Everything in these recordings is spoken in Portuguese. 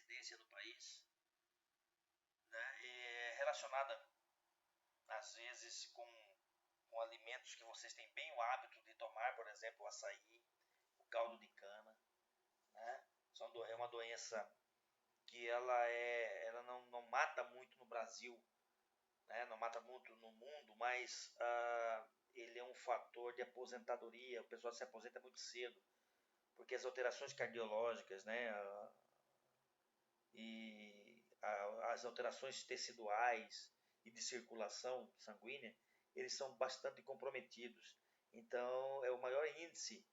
incidência no país, né, relacionada às vezes com alimentos que vocês têm bem o hábito de tomar, por exemplo, o açaí, o caldo de cana, né? É uma doença que ela não mata muito no Brasil, né? Não mata muito no mundo, mas ele é um fator de aposentadoria. O pessoal se aposenta muito cedo, porque as alterações cardiológicas, né? As alterações teciduais e de circulação sanguínea, eles são bastante comprometidos. Então, é o maior índice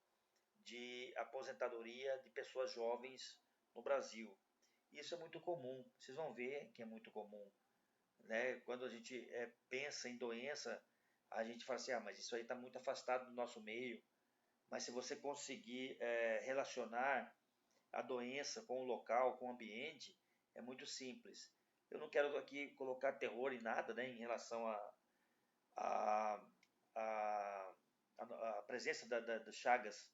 de aposentadoria de pessoas jovens no Brasil. Isso é muito comum, vocês vão ver que é muito comum, né? Quando a gente pensa em doença, a gente fala assim, mas isso aí está muito afastado do nosso meio. Mas se você conseguir relacionar a doença com o local, com o ambiente, é muito simples. Eu não quero aqui colocar terror em nada, né, em relação a, a, a presença das chagas,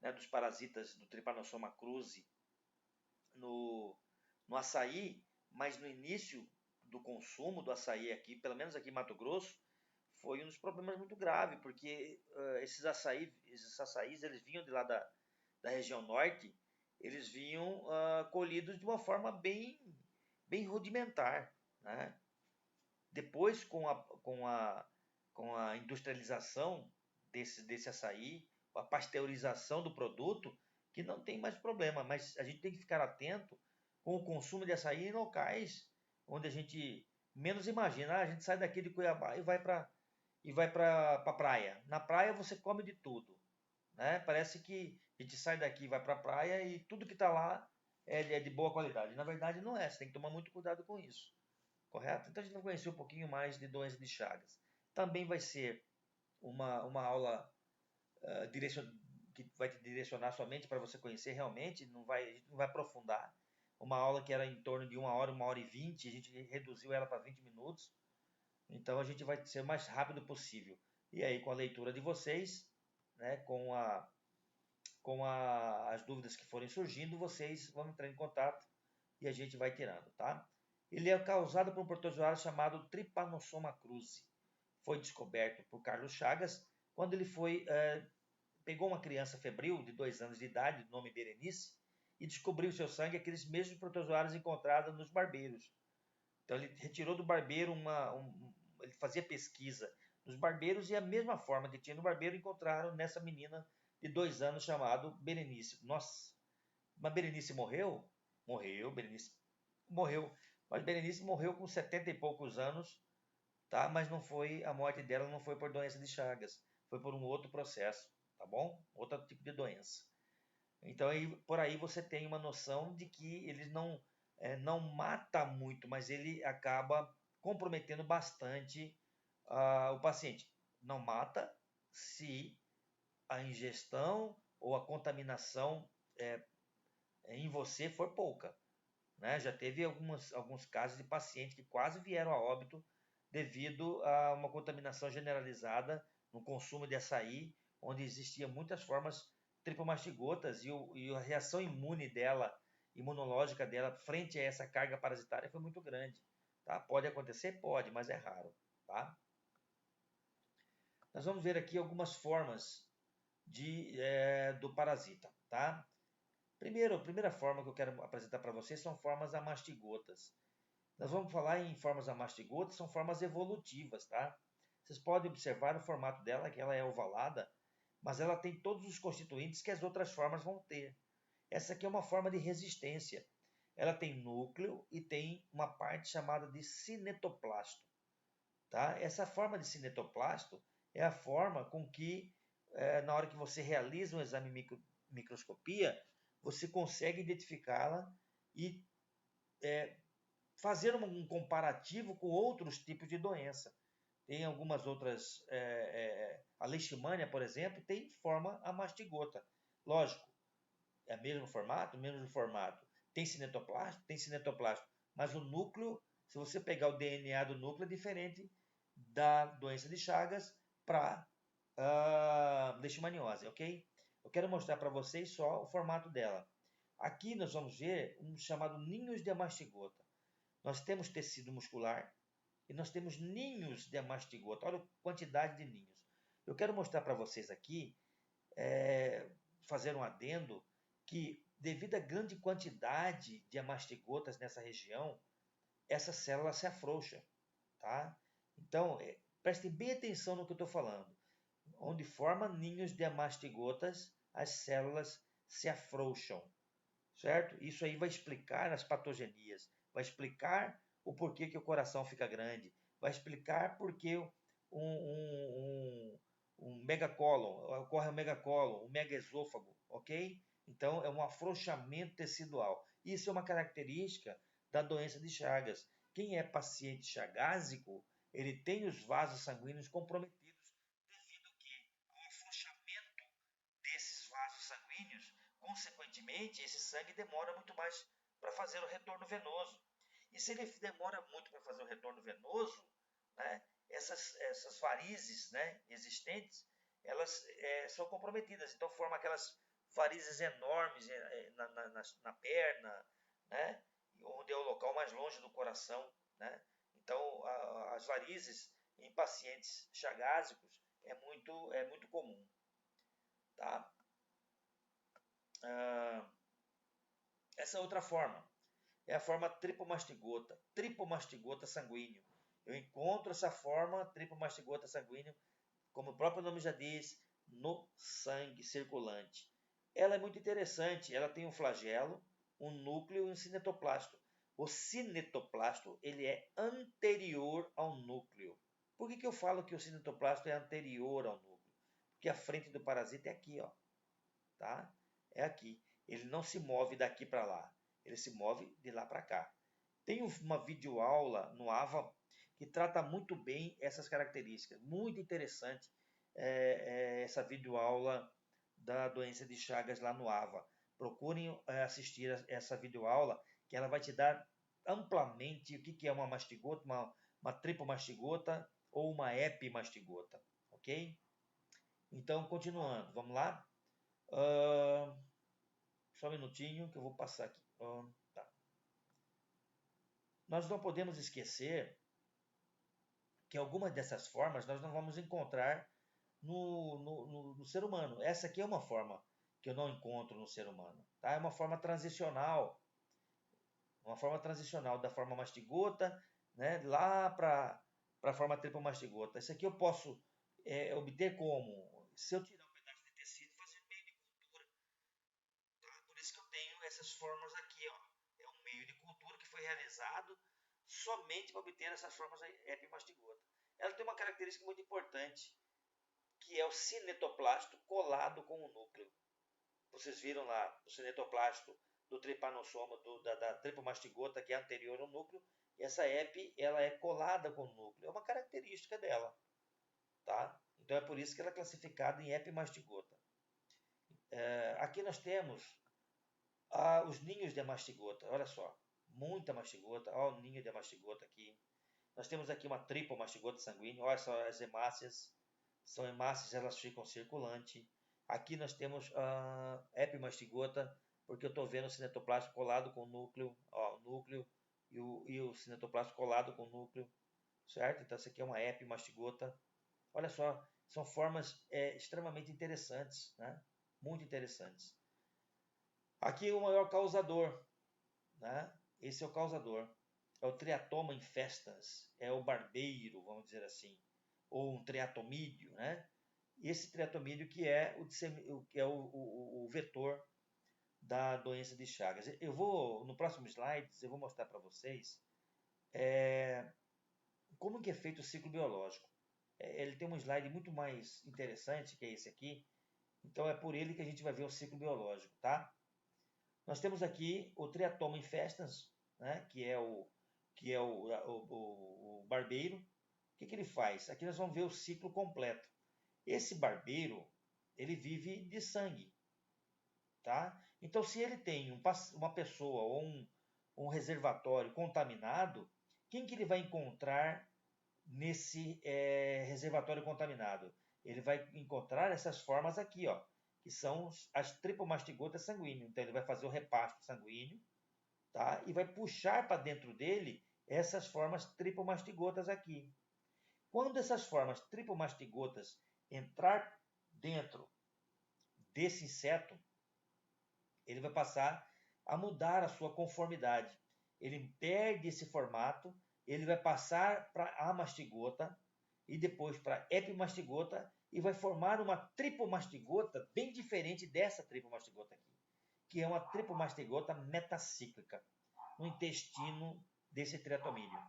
né, dos parasitas do Trypanosoma cruzi no açaí, mas no início do consumo do açaí aqui, pelo menos aqui em Mato Grosso, foi um dos problemas muito graves, porque esses açaís, eles vinham de lá da região norte, eles vinham colhidos de uma forma bem rudimentar, né? Depois, com a industrialização desse açaí, a pasteurização do produto, que não tem mais problema, mas a gente tem que ficar atento com o consumo de açaí em locais onde a gente menos imagina. A gente sai daqui de Cuiabá e vai para a praia. Na praia você come de tudo, né? Parece que a gente sai daqui e vai para a praia e tudo que está lá é de boa qualidade. Na verdade não é, você tem que tomar muito cuidado com isso. Correto? Então a gente vai conhecer um pouquinho mais de doença de Chagas. Também vai ser uma aula que vai te direcionar somente para você conhecer realmente, a gente não vai aprofundar. Uma aula que era em torno de 1 hora e 20, a gente reduziu ela para 20 minutos. Então a gente vai ser o mais rápido possível. E aí, com a leitura de vocês, né, as dúvidas que forem surgindo, vocês vão entrar em contato e a gente vai tirando, tá? Ele é causado por um protozoário chamado Trypanosoma cruzi. Foi descoberto por Carlos Chagas quando ele pegou uma criança febril de 2 anos de idade, de nome Berenice, e descobriu em seu sangue aqueles mesmos protozoários encontrados nos barbeiros. Então ele retirou do barbeiro ele fazia pesquisa nos barbeiros e a mesma forma que tinha no barbeiro encontraram nessa menina de 2 anos chamado Berenice. Nossa, mas Berenice morreu? Morreu, Berenice morreu. Mas Berenice morreu com 70 e poucos anos, tá? Mas não foi, a morte dela não foi por doença de Chagas, foi por um outro processo, tá bom? Outro tipo de doença. Então, por aí você tem uma noção de que ele não mata muito, mas ele acaba comprometendo bastante o paciente. Não mata se a ingestão ou a contaminação em você for pouca, né? Já teve alguns casos de pacientes que quase vieram a óbito devido a uma contaminação generalizada no consumo de açaí, onde existiam muitas formas tripomastigotas e a reação imunológica dela, frente a essa carga parasitária foi muito grande. Tá? Pode acontecer? Pode, mas é raro. Tá? Nós vamos ver aqui algumas formas do parasita. Tá? A primeira forma que eu quero apresentar para vocês são formas amastigotas. Nós vamos falar em formas amastigotas, são formas evolutivas, tá? Vocês podem observar no formato dela que ela é ovalada, mas ela tem todos os constituintes que as outras formas vão ter. Essa aqui é uma forma de resistência. Ela tem núcleo e tem uma parte chamada de cinetoplasto. Tá? Essa forma de cinetoplasto é a forma com que, na hora que você realiza um exame microscopia, você consegue identificá-la e fazer um comparativo com outros tipos de doença. Tem algumas outras, a leishmania, por exemplo, tem forma amastigota. Lógico, é o mesmo formato. Tem cinetoplasto, mas o núcleo, se você pegar o DNA do núcleo, é diferente da doença de Chagas para leishmaniose, ok? Eu quero mostrar para vocês só o formato dela. Aqui nós vamos ver um chamado ninhos de mastigota. Nós temos tecido muscular e nós temos ninhos de mastigota. Olha a quantidade de ninhos. Eu quero mostrar para vocês aqui, fazer um adendo, que devido à grande quantidade de mastigotas nessa região, essa célula se afrouxa, tá? Então, prestem bem atenção no que eu estou falando. Onde forma ninhos de mastigotas, as células se afrouxam, certo? Isso aí vai explicar as patogenias, vai explicar o porquê que o coração fica grande, vai explicar porquê um megacólon, ocorre um megacólon, um megaesôfago, ok? Então, é um afrouxamento tecidual. Isso é uma característica da doença de Chagas. Quem é paciente chagásico, ele tem os vasos sanguíneos comprometidos devido ao afrouxamento desses vasos sanguíneos. Consequentemente, esse sangue demora muito mais para fazer o retorno venoso. E se ele demora muito para fazer o retorno venoso, né, essas varizes, né, existentes, elas são comprometidas. Então, forma aquelas varizes enormes na perna, né, onde é o local mais longe do coração, né? Então, as varizes em pacientes chagásicos é muito comum, tá? Essa outra forma é a forma tripomastigota sanguíneo. Eu encontro essa forma tripomastigota sanguíneo, como o próprio nome já diz, no sangue circulante. Ela é muito interessante, ela tem um flagelo, um núcleo e um cinetoplasto. O cinetoplasto ele é anterior ao núcleo. Por que eu falo que o cinetoplasto é anterior ao núcleo? Porque a frente do parasita é aqui, ó, tá? É aqui. Ele não se move daqui para lá, ele se move de lá para cá. Tem uma videoaula no AVA que trata muito bem essas características. Muito interessante essa videoaula da doença de Chagas lá no AVA. Procurem assistir essa videoaula, que ela vai te dar amplamente o que é uma mastigota, uma tripomastigota ou uma epimastigota, ok? Então, continuando, vamos lá? Só um minutinho que eu vou passar aqui. Tá. Nós não podemos esquecer que algumas dessas formas nós não vamos encontrar no ser humano. Essa aqui é uma forma que eu não encontro no ser humano. Tá? É uma forma transicional da forma mastigota, né, lá para a forma tripomastigota. Isso aqui eu posso obter como? Se eu tirar um pedaço de tecido e fazer meio de cultura. Tá? Por isso que eu tenho essas formas aqui. Ó. É um meio de cultura que foi realizado somente para obter essas formas epimastigota. Ela tem uma característica muito importante, que é o cinetoplasto colado com o núcleo. Vocês viram lá o cinetoplasto do tripanossoma, da tripomastigota, que é anterior ao núcleo, e essa epi ela é colada com o núcleo. É uma característica dela. Tá? Então é por isso que ela é classificada em epimastigota. Aqui nós temos os ninhos de mastigota. Olha só, muita mastigota. Olha o ninho de mastigota aqui. Nós temos aqui uma tripomastigota sanguínea. Olha só as hemácias. São hemácias, elas ficam circulante. Aqui nós temos a epimastigota, porque eu estou vendo o cinetoplasto colado com o núcleo. Ó, o núcleo e o cinetoplasto colado com o núcleo. Certo? Então essa aqui é uma epimastigota. Olha só, são formas extremamente interessantes, né? Muito interessantes. Aqui o maior causador, né? Esse é o causador. É o Triatoma infestans, é o barbeiro, vamos dizer assim, ou um triatomídeo, né? E esse triatomídeo que é o vetor da doença de Chagas. Eu vou, no próximo slide, eu vou mostrar para vocês como que é feito o ciclo biológico. Ele tem um slide muito mais interessante, que é esse aqui. Então é por ele que a gente vai ver o ciclo biológico, tá? Nós temos aqui o Triatoma infestans, né, que é o barbeiro. O que ele faz? Aqui nós vamos ver o ciclo completo. Esse barbeiro, ele vive de sangue. Tá? Então, se ele tem uma pessoa ou um reservatório contaminado, quem que ele vai encontrar nesse reservatório contaminado? Ele vai encontrar essas formas aqui, ó, que são as tripomastigotas sanguíneas. Então, ele vai fazer o repasto sanguíneo, tá? E vai puxar para dentro dele essas formas tripomastigotas aqui. Quando essas formas tripomastigotas entrar dentro desse inseto, ele vai passar a mudar a sua conformidade. Ele perde esse formato, ele vai passar para a mastigota e depois para a epimastigota e vai formar uma tripomastigota bem diferente dessa tripomastigota aqui, que é uma tripomastigota metacíclica no intestino desse triatomínio.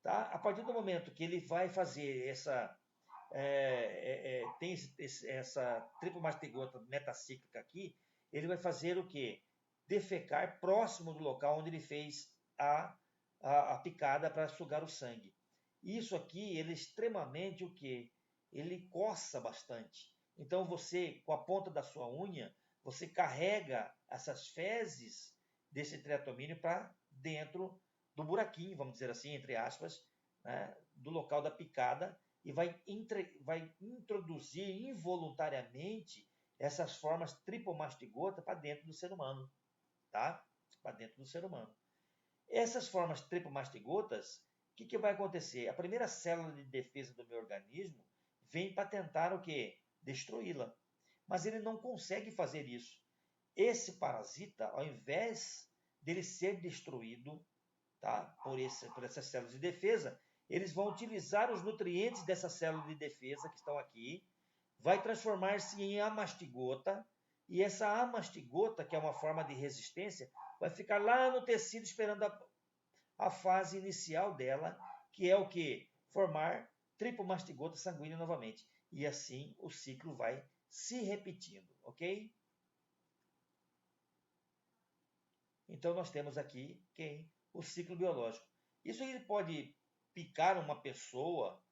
Tá? A partir do momento que ele vai fazer essa tripomastigota metacíclica aqui, ele vai fazer o quê? Defecar próximo do local onde ele fez a picada para sugar o sangue. Isso aqui, ele é extremamente o quê? Ele coça bastante. Então você, com a ponta da sua unha, você carrega essas fezes desse triatomínio para dentro do buraquinho, vamos dizer assim, entre aspas, né, do local da picada, e vai introduzir involuntariamente essas formas tripomastigota para dentro do ser humano, tá? Para dentro do ser humano. Essas formas tripomastigotas, o que vai acontecer? A primeira célula de defesa do meu organismo vem para tentar o quê? Destruí-la. Mas ele não consegue fazer isso. Esse parasita, ao invés dele ser destruído, tá, por essas células de defesa, eles vão utilizar os nutrientes dessa célula de defesa que estão aqui, vai transformar-se em amastigota, e essa amastigota, que é uma forma de resistência, vai ficar lá no tecido esperando a fase inicial dela, que é o que? Formar tripomastigota sanguínea novamente. E assim o ciclo vai se repetindo, ok? Então nós temos aqui quem? O ciclo biológico. Isso ele pode picar uma pessoa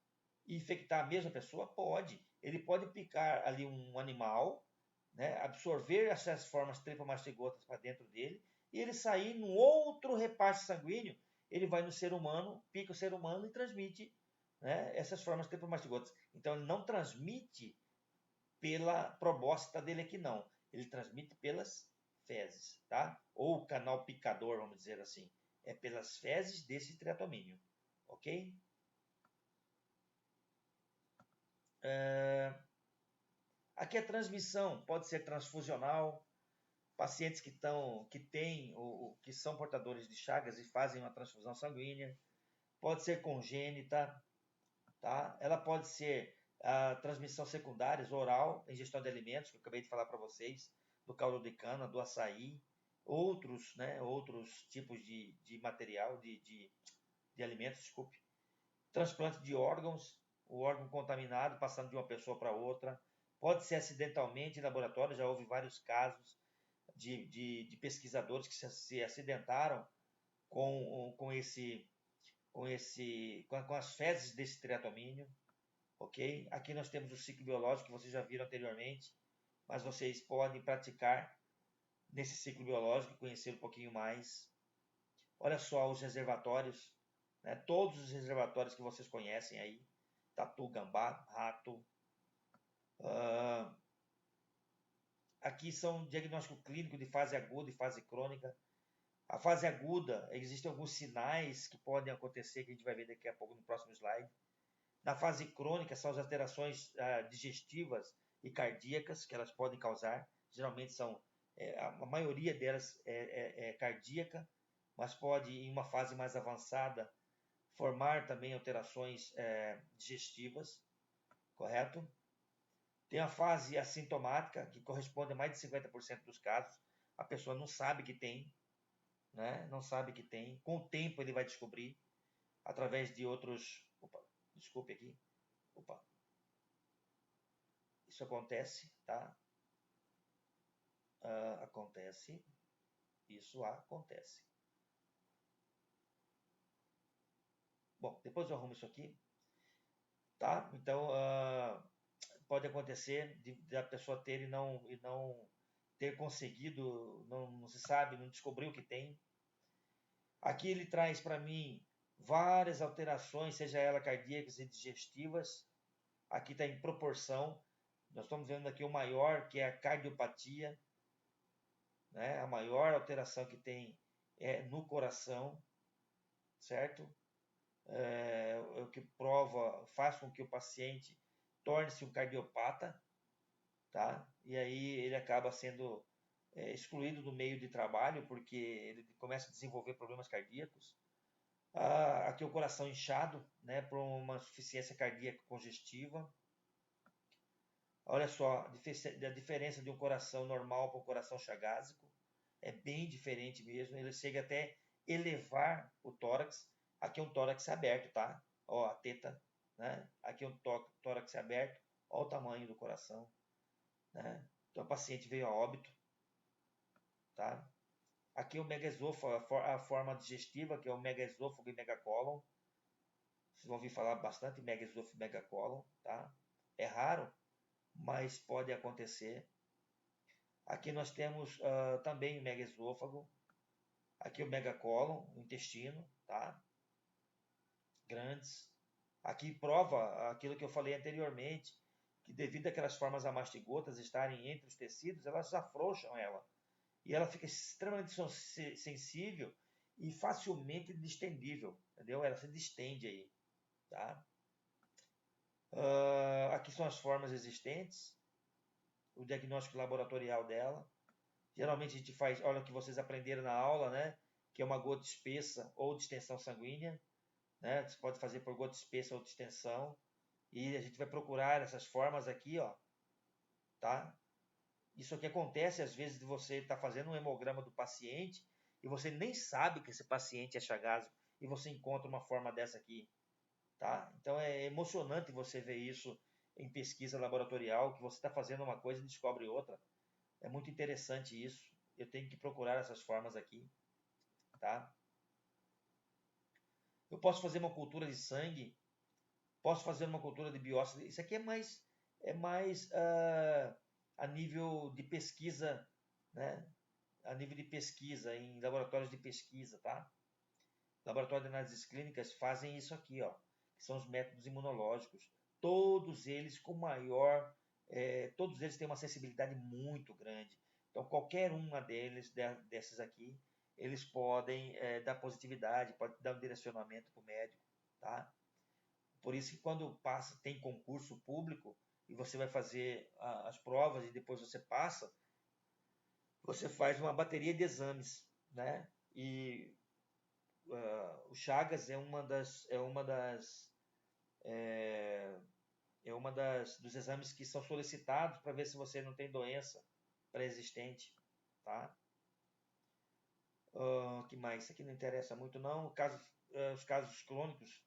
e infectar a mesma pessoa? Pode. Ele pode picar ali um animal, né, absorver essas formas tripomastigotas para dentro dele, e ele sair num outro repasse sanguíneo, ele vai no ser humano, pica o ser humano e transmite, né, essas formas tripomastigotas. Então ele não transmite pela probóscita dele aqui não, ele transmite pelas fezes, tá? Ou canal picador, vamos dizer assim, é pelas fezes desse triatomínio, ok? Aqui a transmissão pode ser transfusional, pacientes que são portadores de Chagas e fazem uma transfusão sanguínea, pode ser congênita, tá? Ela pode ser a transmissão secundária, oral, ingestão de alimentos, que eu acabei de falar para vocês, do caldo de cana, do açaí, outros tipos de material, de alimentos, desculpe. Transplante de órgãos, o órgão contaminado passando de uma pessoa para outra. Pode ser acidentalmente em laboratório, já houve vários casos de pesquisadores que se acidentaram com as fezes desse triatomínio, ok? Aqui nós temos o ciclo biológico que vocês já viram anteriormente, mas vocês podem praticar nesse ciclo biológico, conhecer um pouquinho mais. Olha só os reservatórios, né? Todos os reservatórios que vocês conhecem aí, tatu, gambá, rato. Aqui são diagnóstico clínico de fase aguda e fase crônica. A fase aguda, existem alguns sinais que podem acontecer, que a gente vai ver daqui a pouco no próximo slide. Na fase crônica, são as alterações digestivas e cardíacas que elas podem causar. Geralmente a maioria delas é cardíaca, mas pode, em uma fase mais avançada, formar também alterações digestivas, correto? Tem a fase assintomática, que corresponde a mais de 50% dos casos. A pessoa não sabe que tem, né? Não sabe que tem. Com o tempo ele vai descobrir, através de outros... Opa, desculpe aqui. Opa. Isso acontece, tá? Acontece. Isso acontece. Bom, depois eu arrumo isso aqui. Tá? Então, pode acontecer de a pessoa ter e não ter conseguido, não se sabe, não descobriu o que tem. Aqui ele traz para mim várias alterações, seja ela cardíacas e digestivas. Aqui está em proporção Nós estamos vendo aqui o maior, que é a cardiopatia, né? A maior alteração que tem é no coração, certo? O que faz com que o paciente torne-se um cardiopata, tá? E aí ele acaba sendo excluído do meio de trabalho porque ele começa a desenvolver problemas cardíacos. Aqui o coração inchado, né, por uma insuficiência cardíaca congestiva. Olha só a diferença de um coração normal para um coração chagásico. É bem diferente mesmo. Ele chega até elevar o tórax. Aqui é um tórax aberto, tá? Ó, a teta, né? Aqui é um tórax aberto. Olha o tamanho do coração, né? Então, o paciente veio a óbito, tá? Aqui é o megaesôfago, a forma digestiva, que é o megaesôfago e megacólon. Vocês vão ouvir falar bastante em megaesôfago e megacólon, tá? É raro, mas pode acontecer. Aqui nós temos também o megaesôfago. Aqui o megacólon, o intestino, tá? Grandes. Aqui prova aquilo que eu falei anteriormente, que devido àquelas formas amastigotas estarem entre os tecidos, elas afrouxam ela. E ela fica extremamente sensível e facilmente distendível, entendeu? Ela se distende aí, tá? Aqui são as formas existentes, o diagnóstico laboratorial dela. Geralmente a gente faz, olha o que vocês aprenderam na aula, né? Que é uma gota espessa ou distensão sanguínea, né? Você pode fazer por gota espessa ou distensão. E a gente vai procurar essas formas aqui, ó, tá? Isso aqui acontece às vezes de você estar fazendo um hemograma do paciente e você nem sabe que esse paciente é chagásico e você encontra uma forma dessa aqui, tá? Então é emocionante você ver isso em pesquisa laboratorial, que você está fazendo uma coisa e descobre outra. É muito interessante isso. Eu tenho que procurar essas formas aqui, tá? Eu posso fazer uma cultura de sangue, posso fazer uma cultura de biópsia. Isso aqui é mais a nível de pesquisa, né? A nível de pesquisa, em laboratórios de pesquisa, tá? Laboratórios de análises clínicas fazem isso aqui, ó, que são os métodos imunológicos. Todos eles com maior, todos eles têm uma sensibilidade muito grande. Então, qualquer uma desses aqui, eles podem dar positividade, pode dar um direcionamento para o médico, tá? Por isso que quando tem concurso público e você vai fazer as provas e depois você passa, você faz uma bateria de exames, né? E o Chagas é dos exames que são solicitados para ver se você não tem doença pré-existente, tá? Que mais? Isso aqui não interessa muito não. Os casos clônicos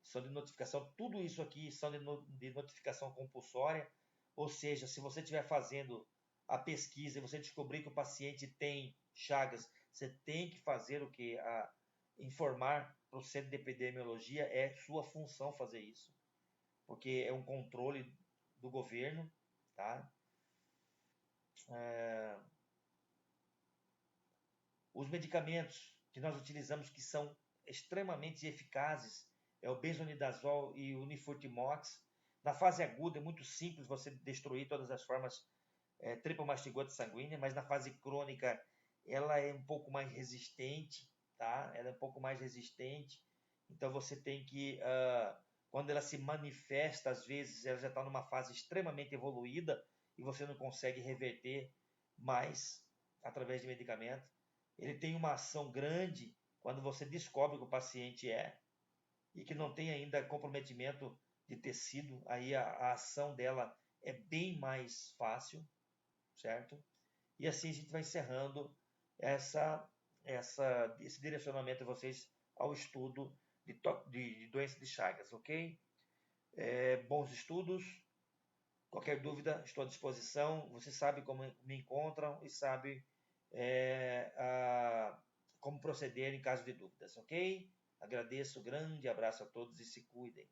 são de notificação. Tudo isso aqui são de notificação compulsória. Ou seja, se você estiver fazendo a pesquisa e você descobrir que o paciente tem Chagas, você tem que fazer o que? Informar para o centro de epidemiologia. É sua função fazer isso, porque é um controle do governo, tá? Os medicamentos que nós utilizamos que são extremamente eficazes é o benzonidazol e o nifurtimox. Na fase aguda é muito simples você destruir todas as formas tripomastigotas sanguíneas, mas na fase crônica ela é um pouco mais resistente, tá? Ela é um pouco mais resistente, então você tem que, quando ela se manifesta, às vezes ela já está numa fase extremamente evoluída e você não consegue reverter mais através de medicamento. Ele tem uma ação grande quando você descobre que o paciente e que não tem ainda comprometimento de tecido, aí a ação dela é bem mais fácil, certo? E assim a gente vai encerrando esse direcionamento de vocês ao estudo de doença de Chagas, ok? Bons estudos. Qualquer dúvida, estou à disposição. Você sabe como me encontram e sabe como proceder em caso de dúvidas, ok? Agradeço, grande abraço a todos e se cuidem.